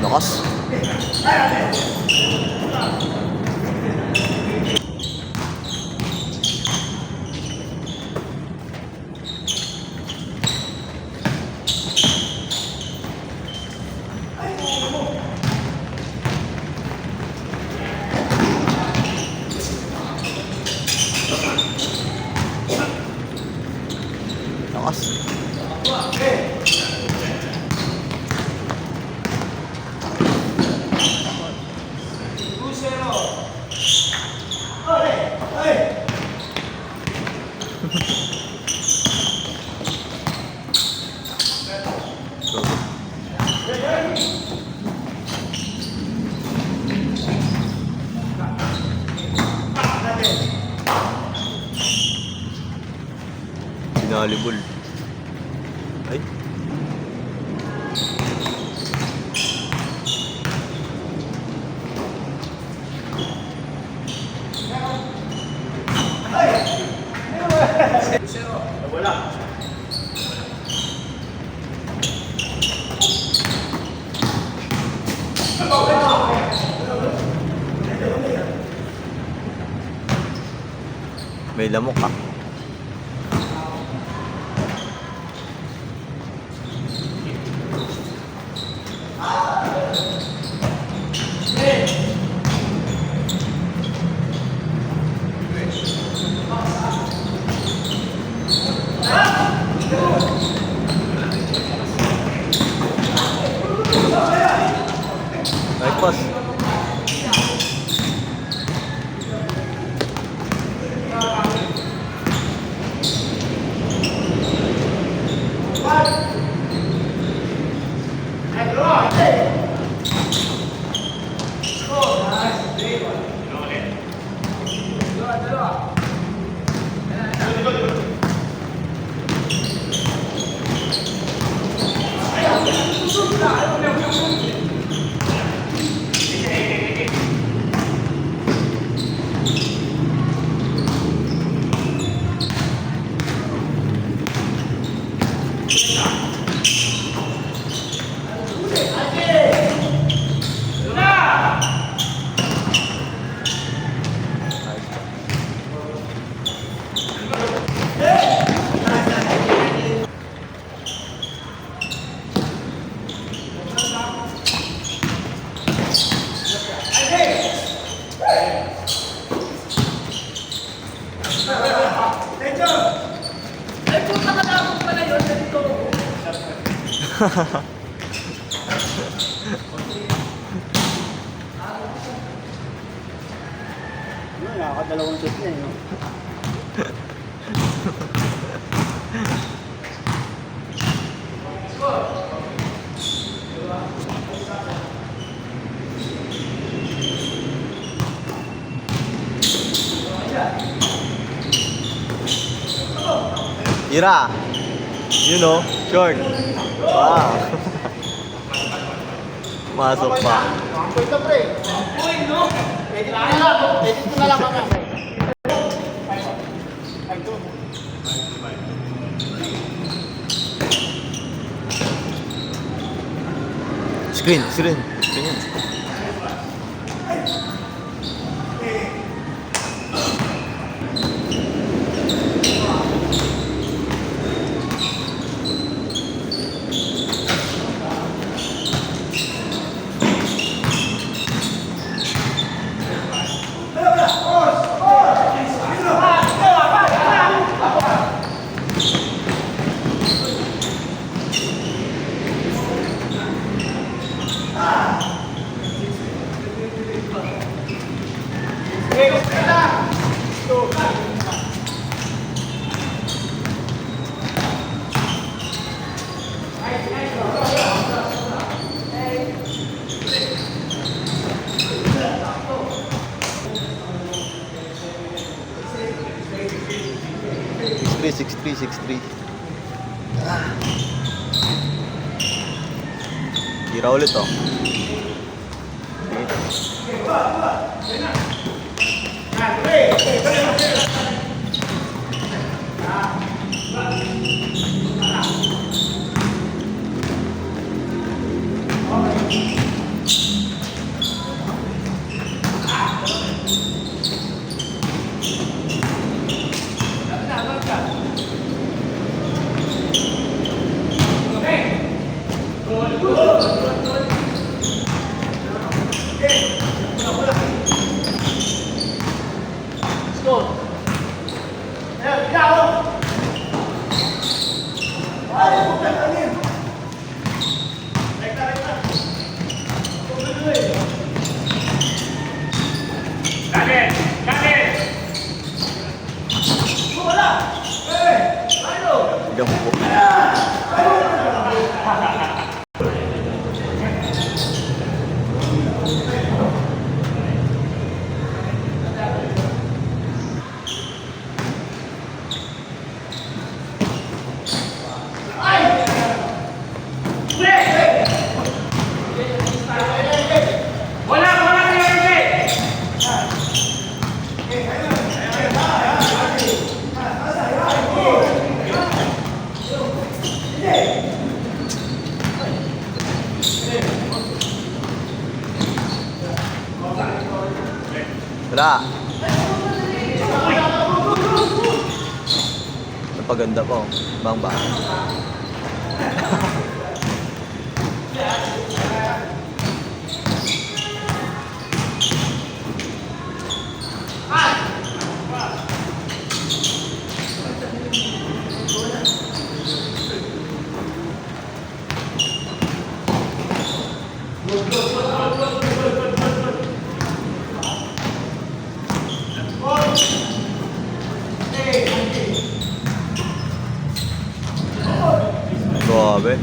Lakas. Lakas. Sinalibol. Ay. Wala. May lamok ka. Nice pass. Nakakadalawang shoot na no? Ira. You know, short. Wow. Masok pa. Ampul ka pre. Ampul no? Edit ko na lang. Edit ko na lang mamaya. Screen yan. Six three. Tira ulit oh. Gampo. Wala. Napaganda ko. Bang ba? Grabe.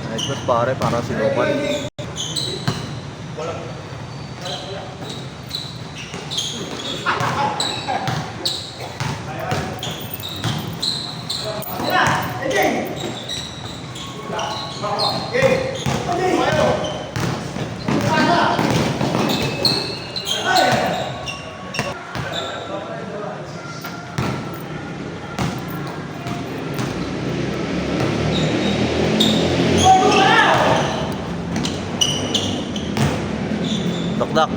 Nice mas pare, parang sinukan. Dakdak.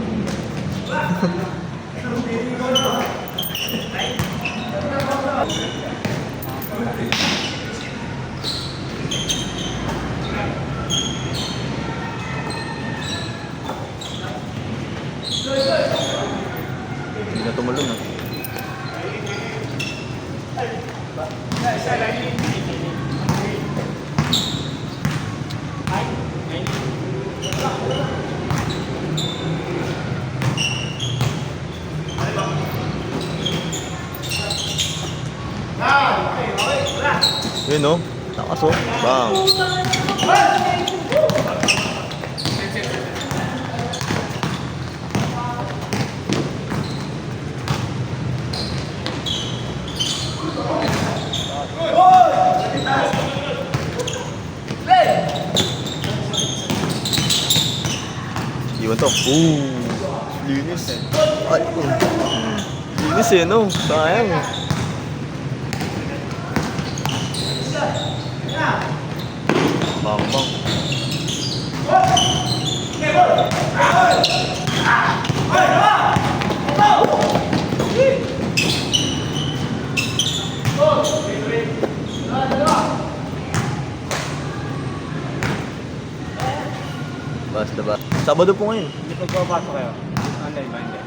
Hindi na tumalon ah. Yun no? Takas oh. Bang. Iwan to. Linis. Ay, linis eh no? Sayang. Bang bang. Basta ba? Sabado po ngayon. Hindi pagpapasok kayo. Online ba hindi?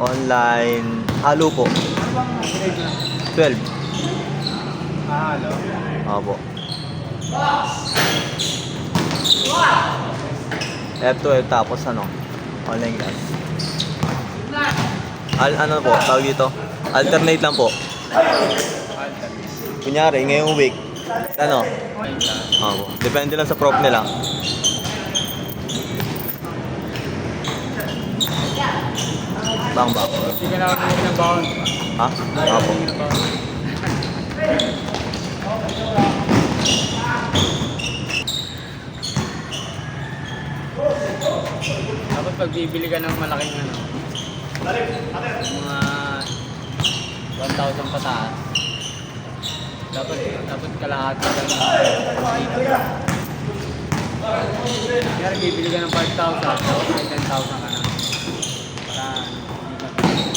Online. Halo po. Ano bang grade na? 12. Halo. Apo. F12 tapos ano? Online class. Ano po? Tawag dito? Alternate lang po. Kunyari, ngayong week. Ano? Apo. Depende lang sa prof nila. Bang bang. Hindi ka na ako ng bound. Ha? Apo. Dapat pag bibili ka ng malaking ano, mga 1,000 pataas, dapat kalahati ka lang. Kaya bibili ka ng 5,000, dapat may 10,000 ka na.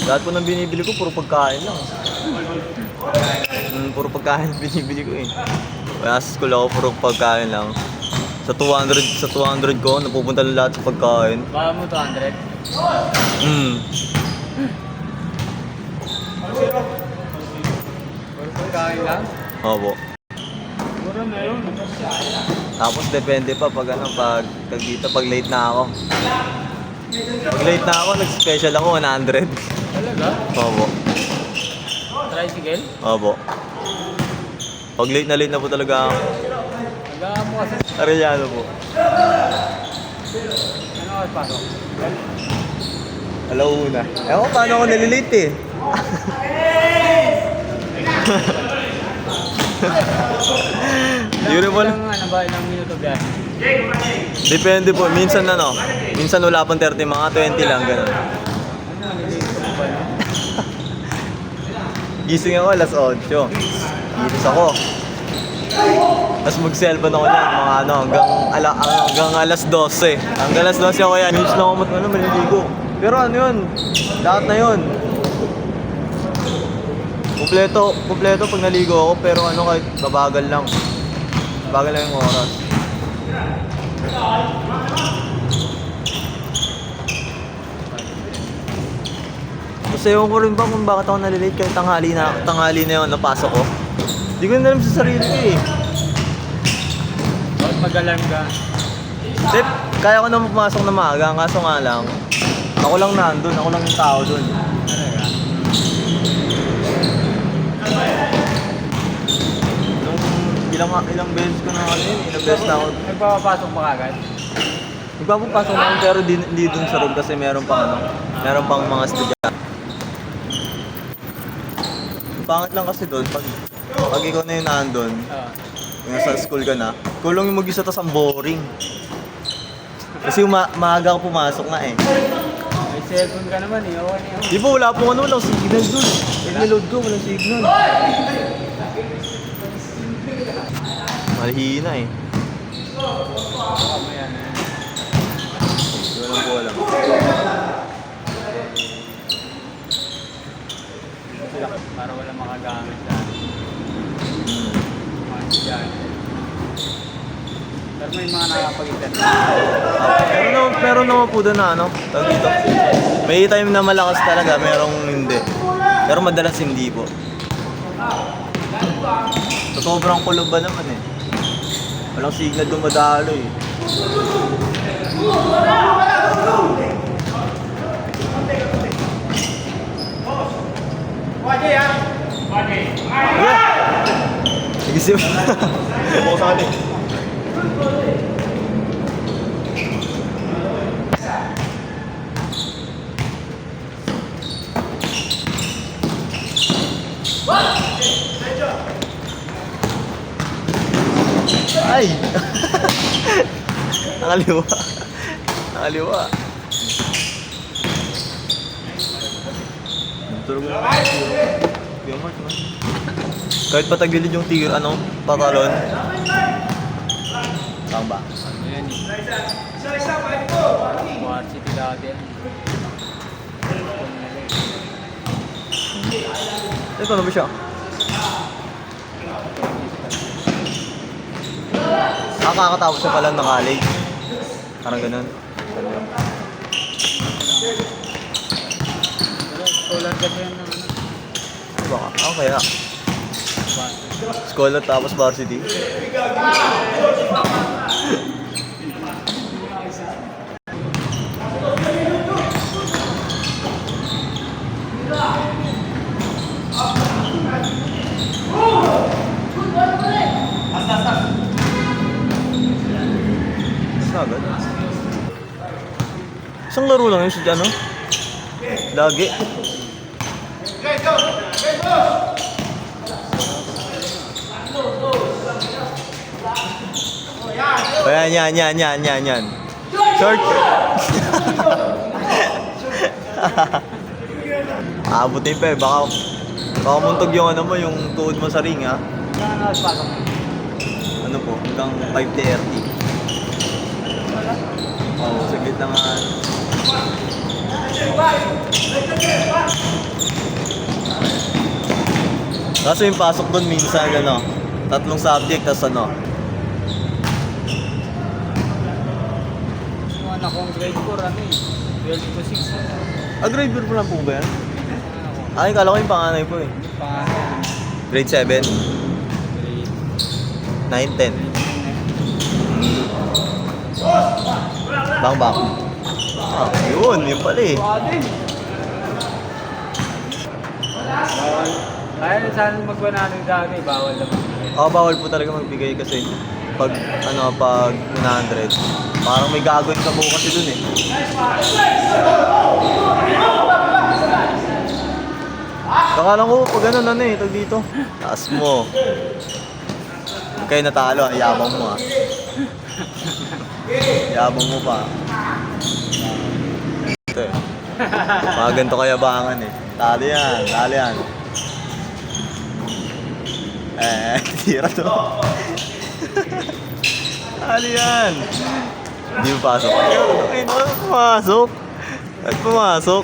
Lahat po ng binibili ko, puro pagkain lang. Puro pagkain ang binibili ko eh. Kaya sa school ako, puro pagkain lang. Sa 200 ko, napupunta lang lahat sa pagkain. Baka mo 200? Puro pagkain lang? Opo. Puro meron. Tapos depende pa pag dito, pag late na ako. Pag late na ako, nag-special ako 100. Talaga? Opo. Tricycle? Opo. Pag late na po talaga ako. Nag-aamo kasi. Arellano po. Ano ka pasok? Alauna. Ewan ko paano ako nalilate eh. Beautiful. Ano ba, ilang minuto biyahe? Depende po. Minsan wala pang 30, mga 20 lang, gano'n. Ano, nililito mo ba yun? Gising ako alas 8. Gilis ako. Tapos mag-cellphone ako niyan, mga hanggang alas 12. Hanggang alas 12 ako yan. Minutes na ako maliligo. Pero ano yun? Lahat na yun. Kompleto pag naligo ako, pero kahit babagal lang. Bagal lang yung oras. Kasi ewan ko rin ba kung bakit ako nalilate kahit tanghali na yun, napasok ko. Hindi ko na alam sa sarili ko eh. Bakit mag-alarm ka? Sip, kaya ko na pumasok na maaga, kaso nga lang, ako lang nandun, ako lang yung tao dun. Talaga? Nung ilang beses ko na ilang beses na ako. Nagpapapasok pa kagad? Nagpapapasok na ako pero hindi dun sa room kasi meron pang mga estudyante. Pangit lang kasi doon, pag ikaw na yung nandun, Oo. yung nasa school ka na, kulong yung mag-isa tas ang boring. Kasi maaga ako pumasok na eh. May cellphone ka naman eh, okay na yun. Di ba wala pong walang signal dun. Nag-load ko, walang signal. Malihina eh. Mamaya na yan. Walang po alam. Para wala makagamit sa mga estudyante. Pero may mga nakapag-internet. Meron naman po doon na tawag dito. May time na malakas talaga, merong hindi. Pero madalas hindi po. So, sobrang kulob ba naman eh. Walang signal dumadalo eh. Nagisip. Buko sa akin eh. Ay! Nakaliwa. Nakaliwa. Tulog na. Kuya Mark, man. Kahit patagilid yung patalon. Tama ba? Ano yan eh? Varsity dati yan. Ito na ba siya? Nakakatapos siya pala ng college. Parang ganun. Pero scholar ka ba yan ng ano? Baka. Ako kaya. Scholar tapos varsity. Agad. Isang laro lang yun sa lagi. Yan. Short. Abutin pa eh. Baka muntog yung yung tuhod mo sa ring ha. Saan ka nakapasok? Ano po, hanggang 5:30. Oh, saglit na nga. Kaso yung pasok doon minsan, ano, 3 subject, tas ano. Yung anak kong grade 4, ano eh. 12 to 6. Grade 4 po lang po ba yan? Kala ko yung panganay po eh. Pangalan. Grade 7, Grade 9, 10. Bang. Yun pala eh. Kaya saan mag-100 dati, bawal naman. Bawal po talaga magbigay kasi pag 100, parang may gagawin ka po kasi dun eh. Akala ko pag ano eh, tag dito. Taas mo. Huwag kayo natalo, yabang mo ah. Yabang mo pa. Ito eh. Mga ganito kayabangan eh. Talo yan. Tira to. Talo yan. Hindi mo pasok. Ay, pumasok.